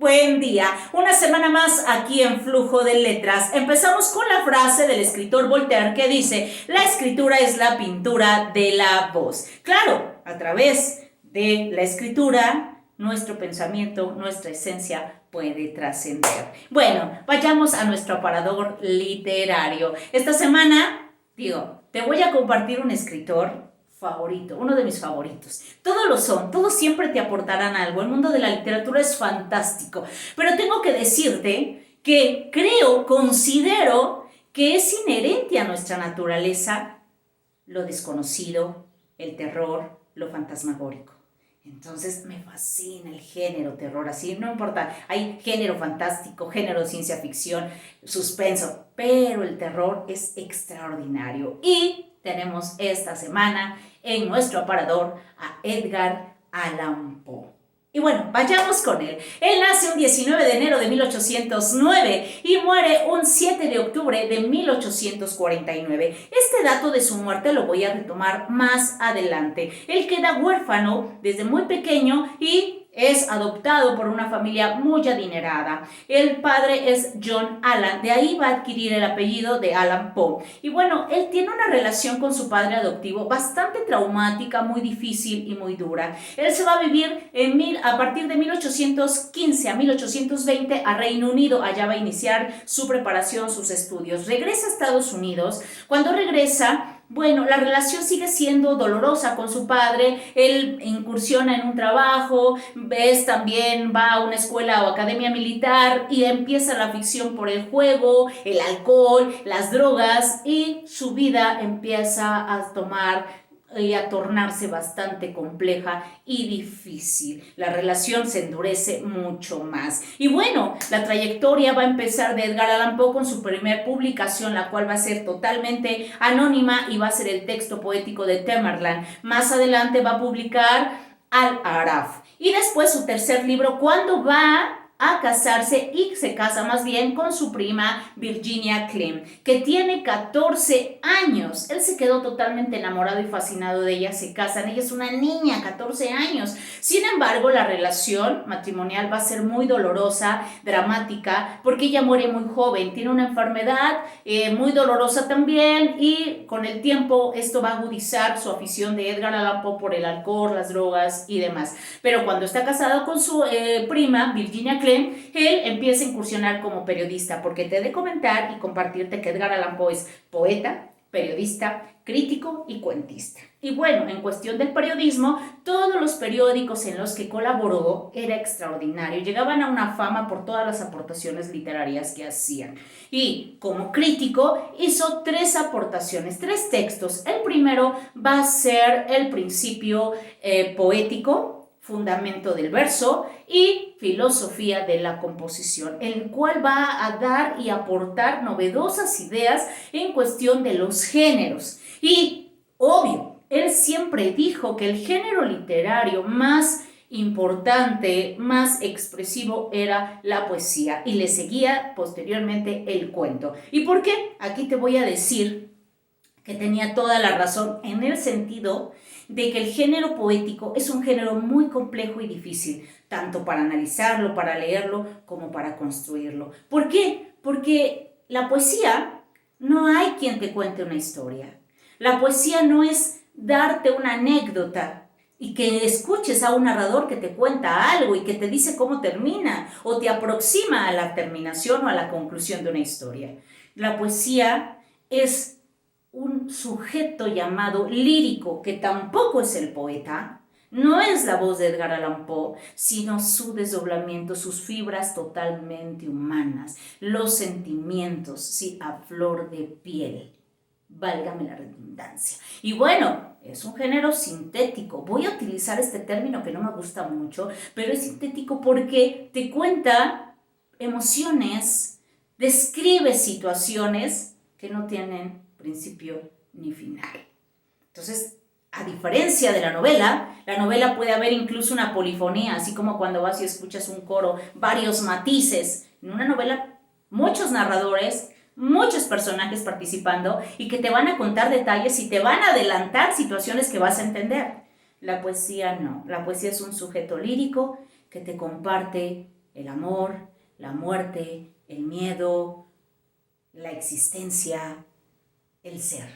Buen día. Una semana más aquí en Flujo de Letras. Empezamos con la frase del escritor Voltaire que dice: la escritura es la pintura de la voz. Claro, a través de la escritura, nuestro pensamiento, nuestra esencia puede trascender. Bueno, vayamos a nuestro aparador literario. Esta semana, te voy a compartir un escritor favorito, uno de mis favoritos. Todos lo son, todos siempre te aportarán algo. El mundo de la literatura es fantástico, pero tengo que decirte que considero que es inherente a nuestra naturaleza lo desconocido, el terror, lo fantasmagórico. Entonces me fascina el género terror, así no importa, hay género fantástico, género de ciencia ficción, suspenso, pero el terror es extraordinario. Y tenemos esta semana en nuestro aparador a Edgar Allan Poe. Y bueno, vayamos con él. Él nace un 19 de enero de 1809 y muere un 7 de octubre de 1849. Este dato de su muerte lo voy a retomar más adelante. Él queda huérfano desde muy pequeño y es adoptado por una familia muy adinerada. El padre es John Allan, de ahí va a adquirir el apellido de Allan Poe. Y bueno, él tiene una relación con su padre adoptivo bastante traumática, muy difícil y muy dura. Él se va a vivir a partir de 1815 a 1820 a Reino Unido. Allá va a iniciar su preparación, sus estudios. Regresa a Estados Unidos. Cuando regresa, bueno, la relación sigue siendo dolorosa con su padre. Él incursiona en un trabajo, también va a una escuela o academia militar y empieza la afición por el juego, el alcohol, las drogas, y su vida empieza a tomar y a tornarse bastante compleja y difícil. La relación se endurece mucho más. Y bueno, la trayectoria va a empezar de Edgar Allan Poe con su primer publicación, la cual va a ser totalmente anónima y va a ser el texto poético de Tamerlane. Más adelante va a publicar Al-Araf. Y después su tercer libro, cuando va a casarse, y se casa más bien con su prima Virginia Clemm, que tiene 14 años. Él se quedó totalmente enamorado y fascinado de ella, se casan, ella es una niña, 14 años. Sin embargo, la relación matrimonial va a ser muy dolorosa, dramática, porque ella muere muy joven, tiene una enfermedad muy dolorosa también, y con el tiempo esto va a agudizar su afición de Edgar Allan Poe por el alcohol, las drogas y demás. Pero cuando está casado con su prima Virginia Clemm, él empieza a incursionar como periodista, porque te he de comentar y compartirte que Edgar Allan Poe es poeta, periodista, crítico y cuentista. Y bueno, en cuestión del periodismo, todos los periódicos en los que colaboró era extraordinario, llegaban a una fama por todas las aportaciones literarias que hacían. Y como crítico hizo 3 aportaciones, 3 textos. El primero va a ser el principio poético, fundamento del verso y filosofía de la composición, el cual va a dar y aportar novedosas ideas en cuestión de los géneros. Y obvio, él siempre dijo que el género literario más importante, más expresivo era la poesía, y le seguía posteriormente el cuento. ¿Y por qué? Aquí te voy a decir que tenía toda la razón, en el sentido de que el género poético es un género muy complejo y difícil, tanto para analizarlo, para leerlo, como para construirlo. ¿Por qué? Porque la poesía no hay quien te cuente una historia. La poesía no es darte una anécdota y que escuches a un narrador que te cuenta algo y que te dice cómo termina o te aproxima a la terminación o a la conclusión de una historia. La poesía es un sujeto llamado lírico, que tampoco es el poeta, no es la voz de Edgar Allan Poe, sino su desdoblamiento, sus fibras totalmente humanas, los sentimientos, sí, a flor de piel. Válgame la redundancia. Y bueno, es un género sintético. Voy a utilizar este término que no me gusta mucho, pero es sintético porque te cuenta emociones, describe situaciones que no tienen principio ni final. Entonces, a diferencia de la novela puede haber incluso una polifonía, así como cuando vas y escuchas un coro, varios matices. En una novela, muchos narradores, muchos personajes participando y que te van a contar detalles y te van a adelantar situaciones que vas a entender. La poesía no, la poesía es un sujeto lírico que te comparte el amor, la muerte, el miedo, la existencia, el ser.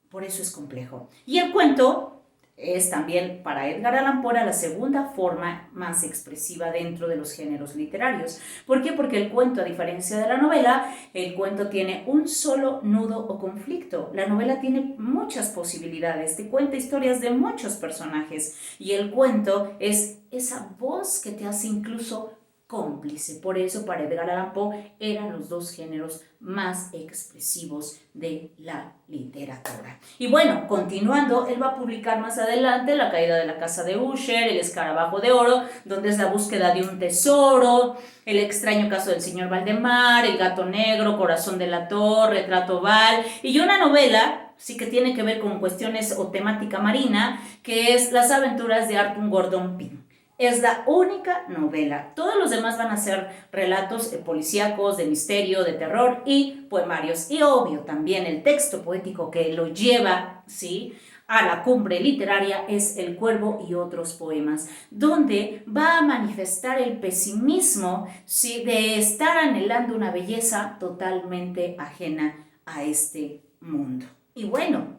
Por eso es complejo. Y el cuento es también para Edgar Allan Poe la segunda forma más expresiva dentro de los géneros literarios. ¿Por qué? Porque el cuento, a diferencia de la novela, el cuento tiene un solo nudo o conflicto. La novela tiene muchas posibilidades, te cuenta historias de muchos personajes y el cuento es esa voz que te hace incluso cómplice. Por eso para Edgar Allan Poe eran los dos géneros más expresivos de la literatura. Y bueno, continuando, él va a publicar más adelante La caída de la casa de Usher, El escarabajo de oro, donde es la búsqueda de un tesoro, El extraño caso del señor Valdemar, El gato negro, Corazón delator, Retrato oval, y una novela sí que tiene que ver con cuestiones o temática marina, que es Las aventuras de Arthur Gordon Pym. Es la única novela. Todos los demás van a ser relatos policíacos, de misterio, de terror y poemarios. Y obvio, también el texto poético que lo lleva, ¿sí?, a la cumbre literaria es El cuervo y otros poemas, donde va a manifestar el pesimismo, ¿sí?, de estar anhelando una belleza totalmente ajena a este mundo. Y bueno,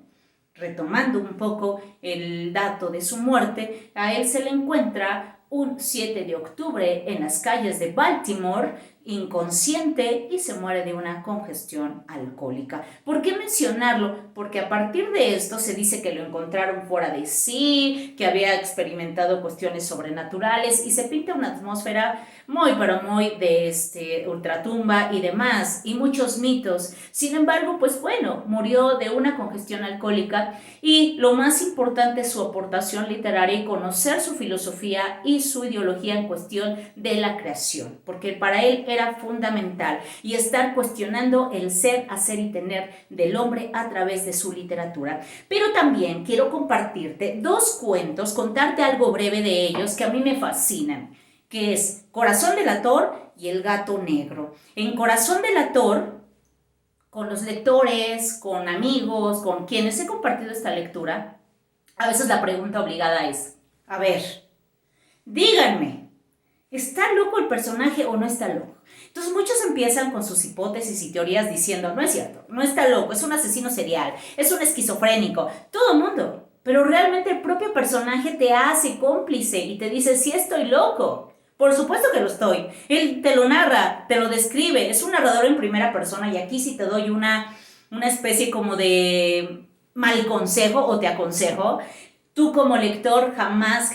retomando un poco el dato de su muerte, a él se le encuentra un 7 de octubre en las calles de Baltimore, inconsciente, y se muere de una congestión alcohólica. ¿Por qué mencionarlo? Porque a partir de esto se dice que lo encontraron fuera de sí, que había experimentado cuestiones sobrenaturales y se pinta una atmósfera muy, pero muy de ultratumba y demás, y muchos mitos. Sin embargo, pues bueno, murió de una congestión alcohólica y lo más importante es su aportación literaria y conocer su filosofía y su ideología en cuestión de la creación, porque para él era fundamental y estar cuestionando el ser, hacer y tener del hombre a través de su literatura. Pero también quiero compartirte dos cuentos, contarte algo breve de ellos que a mí me fascinan, que es Corazón delator y El gato negro. En Corazón delator, con los lectores, con amigos, con quienes he compartido esta lectura, a veces la pregunta obligada es, a ver, díganme, ¿está loco el personaje o no está loco? Entonces muchos empiezan con sus hipótesis y teorías diciendo, no es cierto, no está loco, es un asesino serial, es un esquizofrénico, todo el mundo. Pero realmente el propio personaje te hace cómplice y te dice, sí estoy loco. Por supuesto que lo estoy. Él te lo narra, te lo describe, es un narrador en primera persona y aquí sí te doy una especie como de mal consejo o te aconsejo. Tú como lector jamás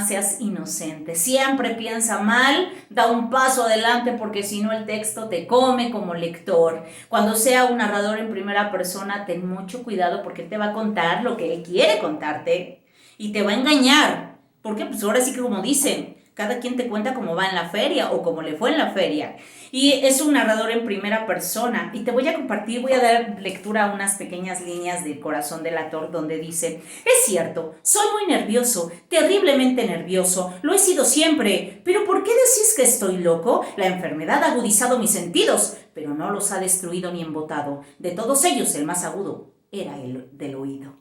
seas inocente. Siempre piensa mal, da un paso adelante porque si no el texto te come como lector. Cuando sea un narrador en primera persona, ten mucho cuidado porque él te va a contar lo que él quiere contarte y te va a engañar. Porque pues ahora sí que como dicen, cada quien te cuenta cómo va en la feria o cómo le fue en la feria. Y es un narrador en primera persona. Y te voy a compartir, voy a dar lectura a unas pequeñas líneas del Corazón delator donde dice, es cierto, soy muy nervioso, terriblemente nervioso, lo he sido siempre. ¿Pero por qué decís que estoy loco? La enfermedad ha agudizado mis sentidos, pero no los ha destruido ni embotado. De todos ellos, el más agudo era el del oído.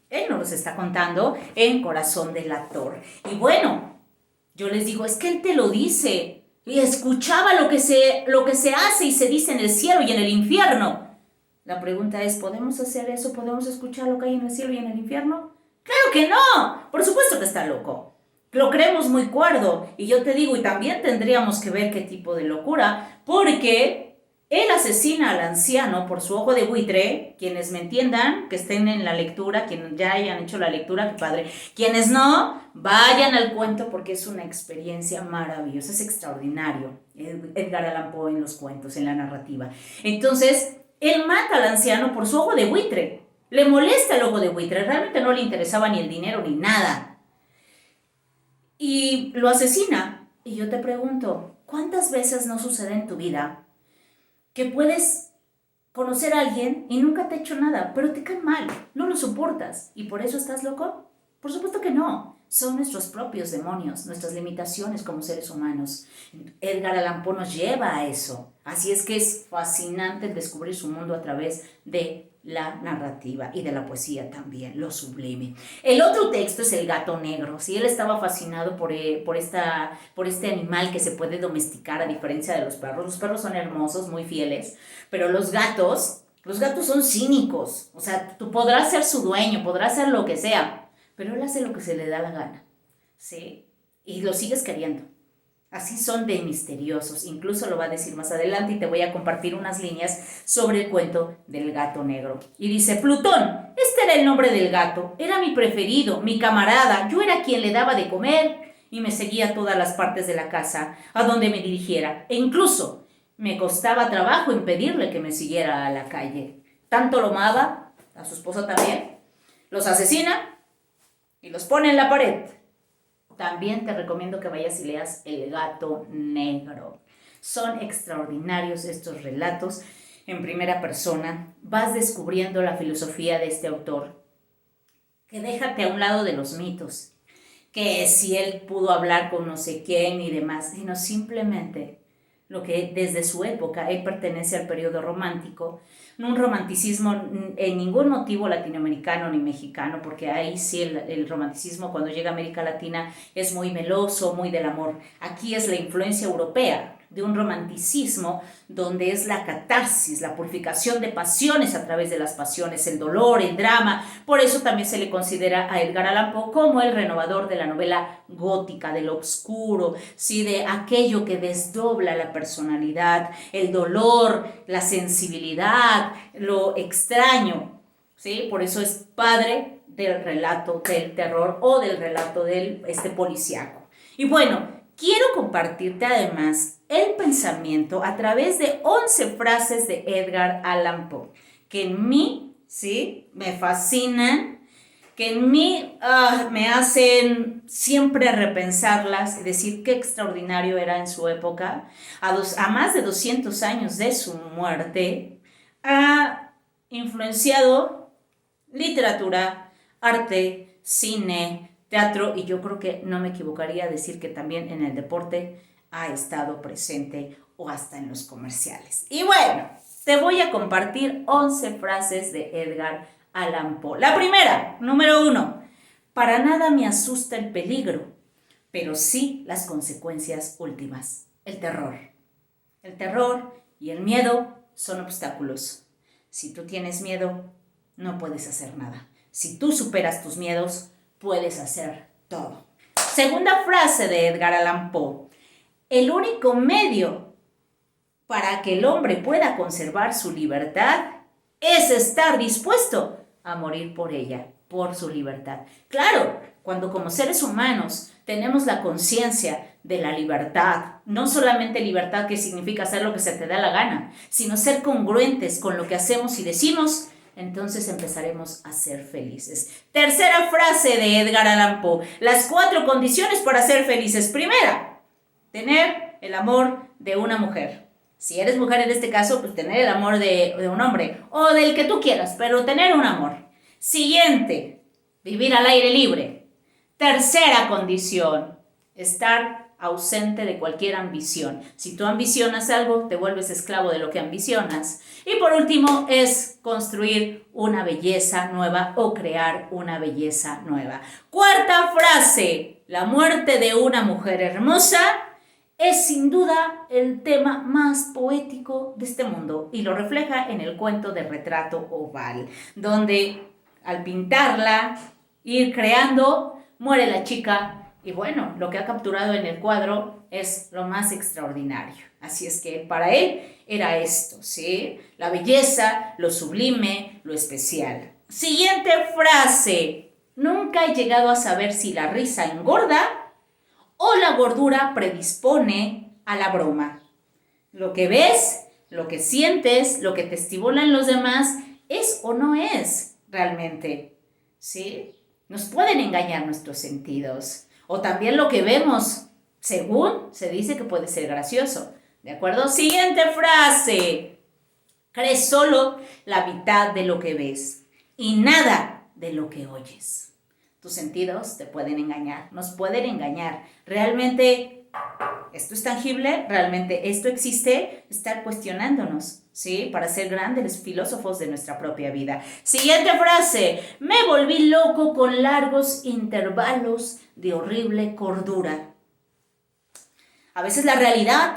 Él nos los está contando en Corazón delator. Y bueno, yo les digo, es que él te lo dice. Y escuchaba lo que se hace y se dice en el cielo y en el infierno. La pregunta es, ¿podemos hacer eso? ¿Podemos escuchar lo que hay en el cielo y en el infierno? ¡Claro que no! Por supuesto que está loco. Lo creemos muy cuerdo. Y yo te digo, y también tendríamos que ver qué tipo de locura, porque él asesina al anciano por su ojo de buitre. Quienes me entiendan, que estén en la lectura, quienes ya hayan hecho la lectura, qué padre. Quienes no, vayan al cuento porque es una experiencia maravillosa, es extraordinario. Edgar Allan Poe en los cuentos, en la narrativa. Entonces, él mata al anciano por su ojo de buitre. Le molesta el ojo de buitre, realmente no le interesaba ni el dinero ni nada. Y lo asesina. Y yo te pregunto, ¿cuántas veces no sucede en tu vida que puedes conocer a alguien y nunca te ha hecho nada, pero te cae mal, no lo soportas y por eso estás loco? Por supuesto que no. Son nuestros propios demonios, nuestras limitaciones como seres humanos. Edgar Allan Poe nos lleva a eso. Así es que es fascinante el descubrir su mundo a través de la narrativa y de la poesía también, lo sublime. El otro texto es El gato negro, ¿sí? Él estaba fascinado por este animal que se puede domesticar a diferencia de los perros. Los perros son hermosos, muy fieles, pero los gatos son cínicos. O sea, tú podrás ser su dueño, podrás ser lo que sea, pero él hace lo que se le da la gana, ¿sí? Y lo sigues queriendo. Así son de misteriosos, incluso lo va a decir más adelante y te voy a compartir unas líneas sobre el cuento del gato negro. Y dice, Plutón, este era el nombre del gato, era mi preferido, mi camarada, yo era quien le daba de comer y me seguía a todas las partes de la casa, a donde me dirigiera, e incluso me costaba trabajo impedirle que me siguiera a la calle. Tanto lo amaba, a su esposa también, los asesina y los pone en la pared. También te recomiendo que vayas y leas El gato negro. Son extraordinarios estos relatos en primera persona. Vas descubriendo la filosofía de este autor, que déjate a un lado de los mitos, que si él pudo hablar con no sé quién y demás, sino simplemente lo que desde su época él pertenece al periodo romántico, no un romanticismo en ningún motivo latinoamericano ni mexicano, porque ahí sí el romanticismo cuando llega a América Latina es muy meloso, muy del amor. Aquí es la influencia europea de un romanticismo donde es la catarsis, la purificación de pasiones a través de las pasiones, el dolor, el drama. Por eso también se le considera a Edgar Allan Poe como el renovador de la novela gótica, de lo oscuro, ¿sí? De aquello que desdobla la personalidad, el dolor, la sensibilidad, lo extraño, ¿sí? Por eso es padre del relato del terror o del relato del policíaco. Y bueno, quiero compartirte además el pensamiento a través de 11 frases de Edgar Allan Poe, que en mí, ¿sí? Me fascinan, que en mí me hacen siempre repensarlas y decir qué extraordinario era en su época. A más de 200 años de su muerte, ha influenciado literatura, arte, cine, teatro, y yo creo que no me equivocaría decir que también en el deporte ha estado presente o hasta en los comerciales. Y bueno, te voy a compartir 11 frases de Edgar Allan Poe. La primera, número 1, para nada me asusta el peligro, pero sí las consecuencias últimas, el terror. El terror y el miedo son obstáculos. Si tú tienes miedo, no puedes hacer nada. Si tú superas tus miedos, puedes hacer todo. Segunda frase de Edgar Allan Poe. El único medio para que el hombre pueda conservar su libertad es estar dispuesto a morir por ella, por su libertad. Claro, cuando como seres humanos tenemos la conciencia de la libertad, no solamente libertad que significa hacer lo que se te da la gana, sino ser congruentes con lo que hacemos y decimos, entonces empezaremos a ser felices. Tercera frase de Edgar Allan Poe. Las 4 condiciones para ser felices. Primera, tener el amor de una mujer. Si eres mujer en este caso, pues tener el amor de un hombre o del que tú quieras, pero tener un amor. Siguiente, vivir al aire libre. Tercera condición, estar ausente de cualquier ambición. Si tú ambicionas algo, te vuelves esclavo de lo que ambicionas. Y por último es construir una belleza nueva o crear una belleza nueva. Cuarta frase, la muerte de una mujer hermosa es sin duda el tema más poético de este mundo y lo refleja en el cuento de Retrato Oval, donde al pintarla, ir creando, muere la chica. Y bueno, lo que ha capturado en el cuadro es lo más extraordinario. Así es que para él era esto, ¿sí? La belleza, lo sublime, lo especial. Siguiente frase. Nunca he llegado a saber si la risa engorda o la gordura predispone a la broma. Lo que ves, lo que sientes, lo que te estimulan los demás, es o no es realmente, ¿sí? Nos pueden engañar nuestros sentidos. O también lo que vemos, según se dice que puede ser gracioso. ¿De acuerdo? Siguiente frase. Crees solo la mitad de lo que ves y nada de lo que oyes. Tus sentidos te pueden engañar, nos pueden engañar. Realmente ¿esto es tangible? ¿Realmente esto existe? Estar cuestionándonos, ¿sí? Para ser grandes filósofos de nuestra propia vida. Siguiente frase. Me volví loco con largos intervalos de horrible cordura. A veces la realidad,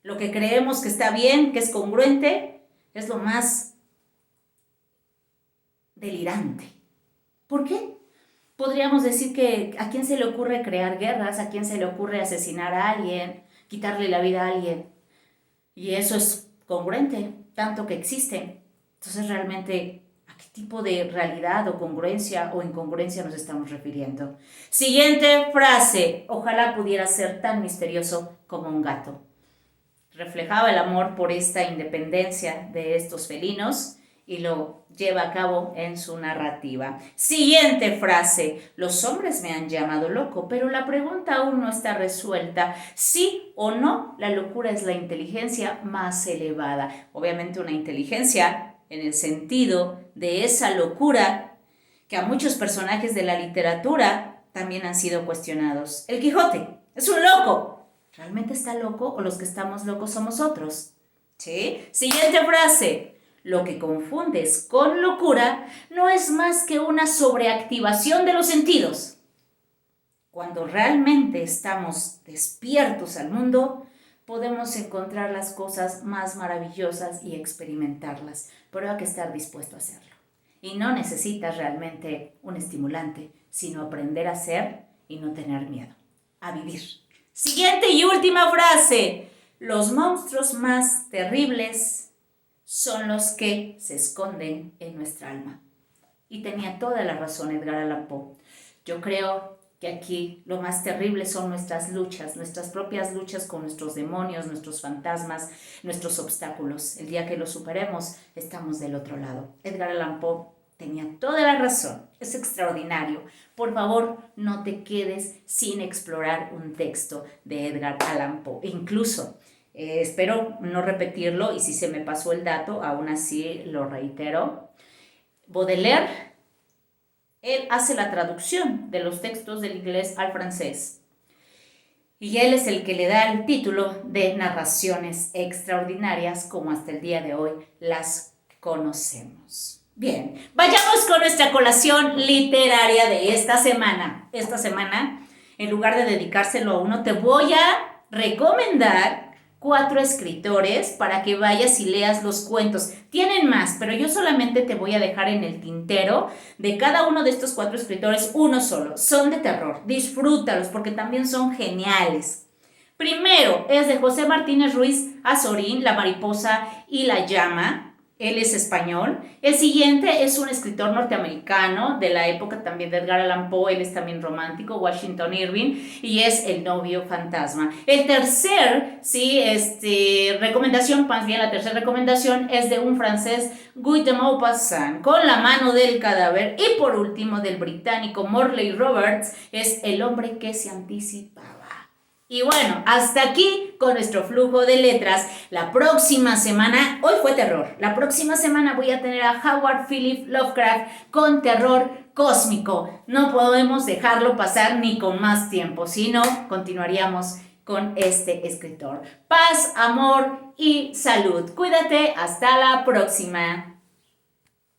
lo que creemos que está bien, que es congruente, es lo más delirante. ¿Por qué? Podríamos decir que a quién se le ocurre crear guerras, a quién se le ocurre asesinar a alguien, quitarle la vida a alguien. Y eso es congruente, tanto que existe. Entonces, realmente, ¿a qué tipo de realidad o congruencia o incongruencia nos estamos refiriendo? Siguiente frase. Ojalá pudiera ser tan misterioso como un gato. Reflejaba el amor por esta independencia de estos felinos y lo lleva a cabo en su narrativa. Siguiente frase. Los hombres me han llamado loco, pero la pregunta aún no está resuelta. Sí o no, la locura es la inteligencia más elevada. Obviamente una inteligencia en el sentido de esa locura que a muchos personajes de la literatura también han sido cuestionados. El Quijote es un loco. ¿Realmente está loco o los que estamos locos somos otros? ¿Sí? Siguiente frase. Lo que confundes con locura no es más que una sobreactivación de los sentidos. Cuando realmente estamos despiertos al mundo, podemos encontrar las cosas más maravillosas y experimentarlas, pero hay que estar dispuesto a hacerlo. Y no necesitas realmente un estimulante, sino aprender a ser y no tener miedo, a vivir. Siguiente y última frase. Los monstruos más terribles son los que se esconden en nuestra alma. Y tenía toda la razón Edgar Allan Poe. Yo creo que aquí lo más terrible son nuestras luchas, nuestras propias luchas con nuestros demonios, nuestros fantasmas, nuestros obstáculos. El día que los superemos, estamos del otro lado. Edgar Allan Poe tenía toda la razón. Es extraordinario. Por favor, no te quedes sin explorar un texto de Edgar Allan Poe. Incluso, espero no repetirlo y si se me pasó el dato, aún así lo reitero. Baudelaire, él hace la traducción de los textos del inglés al francés. Y él es el que le da el título de narraciones extraordinarias como hasta el día de hoy las conocemos. Bien, vayamos con nuestra colación literaria de esta semana. Esta semana, en lugar de dedicárselo a uno, te voy a recomendar 4 escritores para que vayas y leas los cuentos. Tienen más, pero yo solamente te voy a dejar en el tintero de cada uno de estos 4 escritores uno solo. Son de terror, disfrútalos porque también son geniales. Primero es de José Martínez Ruiz Azorín, La mariposa y la llama. Él es español. El siguiente es un escritor norteamericano de la época también de Edgar Allan Poe. Él es también romántico, Washington Irving, y es El novio fantasma. El tercer, recomendación, más bien la tercera recomendación es de un francés, Guy de Maupassant, Con la mano del cadáver. Y por último, del británico Morley Roberts, es El hombre que se anticipaba. Y bueno, hasta aquí con nuestro flujo de letras. La próxima semana, hoy fue terror, la próxima semana voy a tener a Howard Philip Lovecraft con terror cósmico. No podemos dejarlo pasar ni con más tiempo, sino continuaríamos con este escritor. Paz, amor y salud. Cuídate, hasta la próxima.